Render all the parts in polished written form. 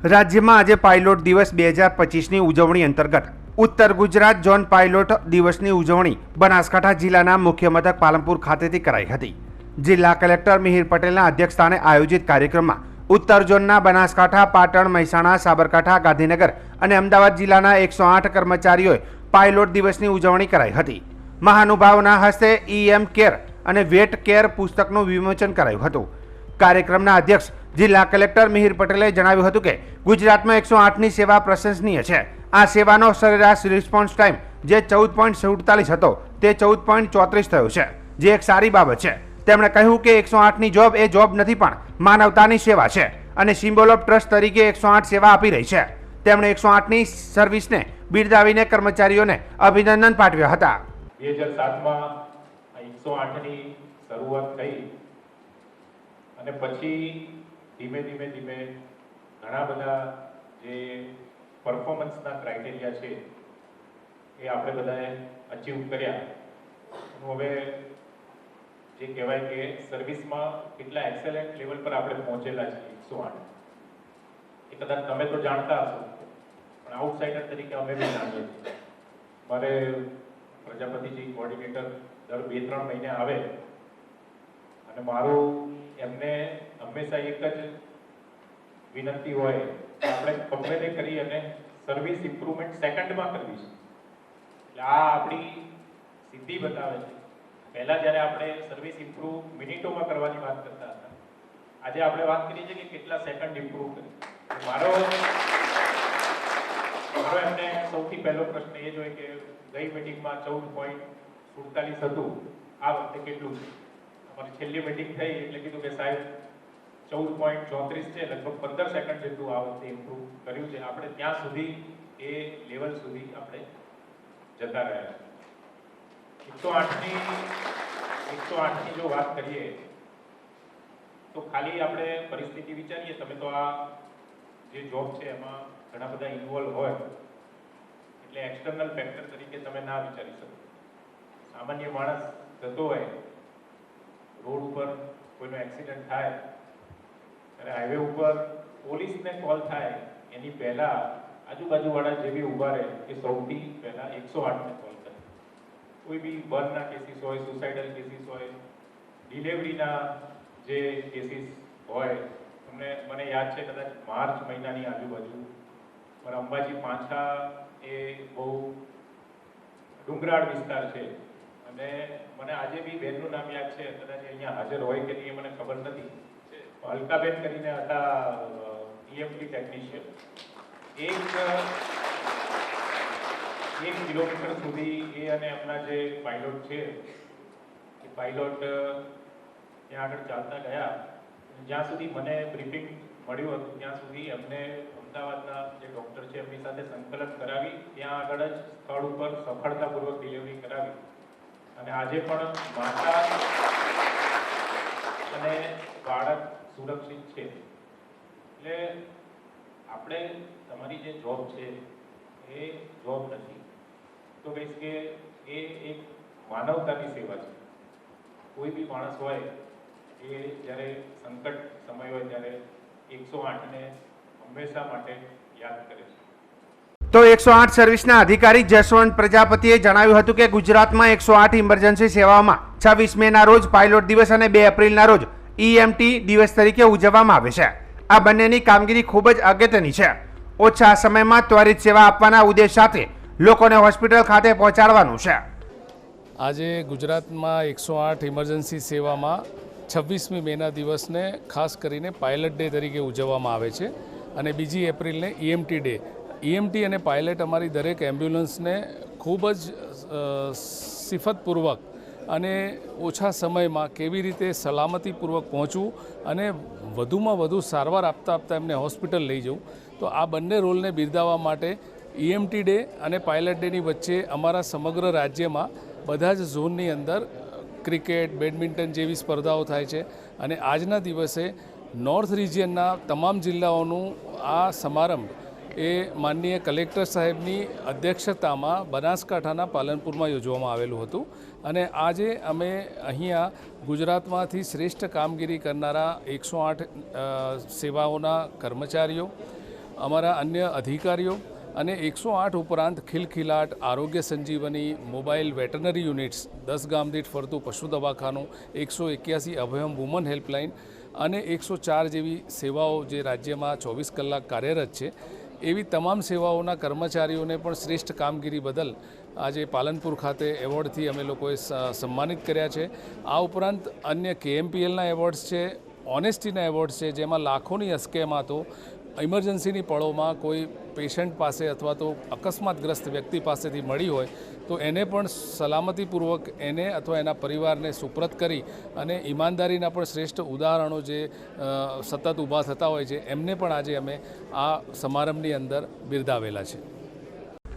રાજ્યમાં આજે પાયલોટ દિવસ 2025ની ઉજવણી અંતર્ગત ઉત્તર ગુજરાત ઝોન પાયલોટ દિવસની ઉજવણી બનાસકાંઠા જિલ્લાના મુખ્ય મથક પાલનપુર ખાતેથી કરાઈ હતી। જિલ્લા કલેક્ટર મિહિર પટેલના અધ્યક્ષસ્થાને આયોજિત કાર્યક્રમમાં ઉત્તર ઝોનના બનાસકાંઠા, પાટણ, મહેસાણા, સાબરકાંઠા, ગાંધીનગર અને અમદાવાદ જિલ્લાના 108 કર્મચારીઓએ પાયલોટ દિવસની ઉજવણી કરાઈ હતી। મહાનુભાવોના હસ્તે EM કેર અને વેટ કેર પુસ્તકનું વિમોચન કરાયું હતું। કાર્યક્રમના અધ્યક્ષ જિલ્લા કલેક્ટર મિહિર પટેલે જણાવ્યું હતું કે ગુજરાતમાં 108ની સેવા પ્રશંસનીય છે। આ સેવાનો સરેરાશ રિસ્પોન્સ ટાઈમ જે 14.47 હતો તે 14.34 થયો છે, જે એક સારી બાબત છે। તેમણે કહ્યું કે 108ની જોબ એ જોબ નથી પણ માનવતાની સેવા છે અને સિમ્બોલ ઓફ ટ્રસ્ટ તરીકે 108 સેવા આપી રહી છે। તેમણે 108ની સર્વિસને બિરદાવીને કર્મચારીઓને અભિનંદન પાઠવ્યા હતા। 2007માં 108ની શરૂઆત થઈ અને પછી ધીમે ધીમે ઘણા બધા જે પરફોર્મન્સના ક્રાઇટેરિયા છે એ આપણે બધાએ અચીવ કર્યા। હવે જે કહેવાય કે સર્વિસમાં કેટલા એક્સેલન્ટ લેવલ પર આપણે પહોંચેલા છીએ 108 એ કદાચ તમે તો જાણતા હશો પણ આઉટસાઇડર તરીકે અમે બી જાણીએ છીએ। મારે પ્રજાપતિજી કોઓર્ડિનેટર દર 2-3 મહિને આવે અને મારું એમને હંમેશા એક જ વિનંતી હોય કે આપણે કમ્પેર કરી અને સર્વિસ ઇમ્પ્રુવમેન્ટ સેકન્ડમાં કરવી છે। એટલે આ આપણી સિદ્ધિ બતાવે છે। પહેલાં જ્યારે આપણે સર્વિસ ઇમ્પ્રુવ મિનિટોમાં કરવાની વાત કરતા હતા, આજે આપણે વાત કરીએ છીએ કે કેટલા સેકન્ડ ઇમ્પ્રુવ કરી। મારો એમને સૌથી પહેલો પ્રશ્ન એ જ હોય કે ગઈ મીટિંગમાં 14.47 હતું, આ વખતે કેટલું છે? અમારી છેલ્લી મીટિંગ થઈ એટલે કીધું કે સાહેબ 14.34 છે, લગભગ 15 સેકન્ડ જેટલું આ વખતે ઇમ્પ્રુવ કર્યું છે। આપણે ત્યાં સુધી એ લેવલ સુધી આપણે જતા રહ્યા। 108ની જો વાત કરીએ તો ખાલી આપણે પરિસ્થિતિ વિચારીએ, તમે તો આ જે જોબ છે એમાં ઘણા બધા ઇન્વોલ્વ હોય એટલે એક્સટર્નલ ફેક્ટર તરીકે તમે ના વિચારી શકો। સામાન્ય માણસ જતો હોય, રોડ ઉપર કોઈનો એક્સિડન્ટ થાય ત્યારે હાઈવે ઉપર પોલીસને કોલ થાય એની પહેલા આજુબાજુવાળા જે બી ઊભા રહે એ સૌથી પહેલા 108ને કોલ કરે। કોઈ બી બર્નના કેસીસ હોય, સુસાઇડલ કેસીસ હોય, ડિલિવરીના જે કેસીસ હોય, મને યાદ છે કદાચ માર્ચ મહિનાની આજુબાજુ મારા અંબાજી પાંછા એ બહુ ડુંગરાળ વિસ્તાર છે અને મને આજે બી બેનનું નામ યાદ છે, કદાચ અહીંયા હાજર હોય કે નહીં મને ખબર નથી, અલકાબેન કરીને હતા EMT ટેકનિશિયન। 1 કિલોમીટર સુધી એ અને એમના જે પાયલોટ છે એ પાયલોટ ત્યાં આગળ ચાલતા ગયા। જ્યાં સુધી મને બ્રીફિંગ મળ્યું હતું ત્યાં સુધી એમને અમદાવાદના જે ડૉક્ટર છે એમની સાથે સંકલન કરાવી ત્યાં આગળ જ સ્થળ ઉપર સફળતાપૂર્વક ડિલિવરી કરાવી અને આજે પણ માતા અને બાળક સુરક્ષિત છે। એટલે આપણે તમારી જે જોબ છે એ જોબ નથી, તો કહીશ કે એ એક માનવતાની સેવા છે। કોઈ બી માણસ હોય એ જ્યારે સંકટ સમય હોય ત્યારે 108ને હંમેશા માટે યાદ કરે છે। તો 108 સર્વિસના અધિકારી જસવંત પ્રજાપતિએ જણાવ્યું હતું કે ગુજરાતમાં 108 ઇમરજન્સી સેવાઓમાં 26 મેના રોજ પાયલોટ દિવસ અને 2 એપ્રિલના રોજ EMT દિવસ તરીકે ઉજવવામાં આવે છે। આ બંનેની કામગીરી ખૂબ જ અગત્યની છે। ઓછા સમયમાં ત્વરિત સેવા આપવાના ઉદ્દેશ સાથે લોકોને હોસ્પિટલ ખાતે પહોંચાડવાનું છે। આજે ગુજરાતમાં 108 ઇમરજન્સી સેવામાં 26મી મેના દિવસને ખાસ કરીને પાયલટ ડે તરીકે ઉજવવામાં આવે છે અને 2 એપ્રિલને EMT ડે। EMT અને પાયલટ અમારી દરેક એમ્બ્યુલન્સને ખૂબ જ સિફતપૂર્વક અને ઓછા સમયમાં કેવી રીતે સલામતીપૂર્વક પહોંચવું અને વધુમાં વધુ સારવાર આપતા એમને હોસ્પિટલ લઈ જવું, તો આ બંને રોલને બિરદાવવા માટે EMT ડે અને પાયલટ ડેની વચ્ચે અમારા સમગ્ર રાજ્યમાં બધા જ ઝોનની અંદર ક્રિકેટ, બેડમિન્ટન જેવી સ્પર્ધાઓ થાય છે અને આજના દિવસે નોર્થ રિજિયનના તમામ જિલ્લાઓનું આ સમારંભ એ માનનીય કલેક્ટર સાહેબની અધ્યક્ષતામાં બનાસકાંઠાના પાલનપુરમાં યોજવામાં આવેલું હતું અને આજે અમે અહીંયા ગુજરાતમાંથી શ્રેષ્ઠ કામગીરી કરનારા 108 સેવાઓના કર્મચારીઓ અમારા અન્ય અધિકારીઓ અને 108 ઉપરાંત ખિલખિલાટ, આરોગ્ય સંજીવની, મોબાઈલ વેટરનરી યુનિટ્સ, 10 ગામ દીઠ ફરતું પશુ દવાખાનું, 181 અભયમ વુમન હેલ્પલાઇન અને 104 જેવી સેવાઓ જે રાજ્યમાં 24 કલાક કાર્યરત છે, એવી તમામ સેવાઓના કર્મચારીઓને પણ શ્રેષ્ઠ કામગીરી બદલ આજે પાલનપુર ખાતે એવોર્ડથી અમે લોકોએ સન્માનિત કર્યા છે. આ ઉપરાંત અન્ય KMPLના એવોર્ડ્સ છે, ઓનેસ્ટીના એવોર્ડ્સ છે, જેમાં લાખોની અસ્કેમાતો ઇમરજન્સીની પળોમાં કોઈ પેશન્ટ પાસે અથવા તો અકસ્માતગ્રસ્ત વ્યક્તિ પાસેથી મળી હોય તો એને પણ સલામતીપૂર્વક એને અથવા એના પરિવારને સુપ્રત કરી અને ઈમાનદારીના પણ શ્રેષ્ઠ ઉદાહરણો જે સતત ઊભા થતા હોય છે એમને પણ આજે અમે આ સમારંભની અંદર બિરદાવેલા છે.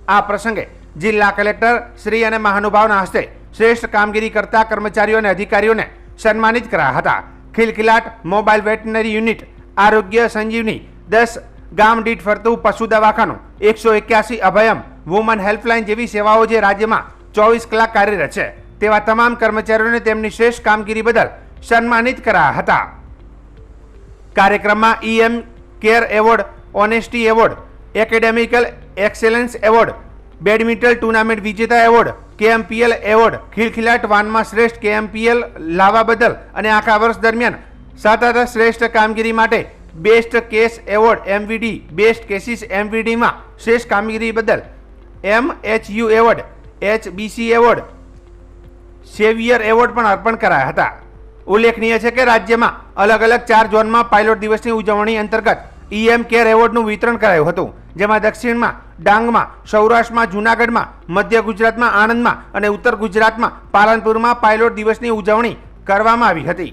આ પ્રસંગે જિલ્લા કલેક્ટર શ્રી અને મહાનુભાવના હસ્તે શ્રેષ્ઠ કામગીરી કરતા કર્મચારીઓ અને અધિકારીઓને સન્માનિત કરાયા હતા. ખિલખિલાટ મોબાઈલ વેટરનરી યુનિટ, આરોગ્ય સંજીવની, 10 ગામ દીઠ ફરતું પશુ દવાખાનું, 181 અભયમ વુમન હેલ્પલાઇન જેવી સેવાઓ જે રાજ્યમાં 24 કલાક કાર્યરત છે તેવા તમામ કર્મચારીઓને તેમની શ્રેષ્ઠ કામગીરી બદલ સન્માનિત કરાયા હતા. કાર્યક્રમમાં EM care award, honesty award, academical excellence award, badminton tournament વિજેતા એવોર્ડ, KMPL એવોર્ડ, ખિલખિલાટ વાનમાં શ્રેષ્ઠ KMPL લાવવા બદલ અને આખા વર્ષ દરમિયાન સતત શ્રેષ્ઠ કામગીરી માટે best case award MVD, best cases MVDમાં શ્રેષ્ઠ કામગીરી બદલ MHU award, HBC award, saviour award પણ અર્પણ કરાયા હતા. ઉલ્લેખનીય છે કે રાજ્યમાં અલગ અલગ 4 ઝોનમાં પાયલોટ દિવસની ઉજવણી અંતર્ગત EM કેર એવોર્ડનું વિતરણ કરાયું હતું, જેમાં દક્ષિણમાં ડાંગમાં, સૌરાષ્ટ્રમાં જૂનાગઢમાં, મધ્ય ગુજરાતમાં આણંદમાં અને ઉત્તર ગુજરાતમાં પાલનપુરમાં પાયલોટ દિવસની ઉજવણી કરવામાં આવી હતી.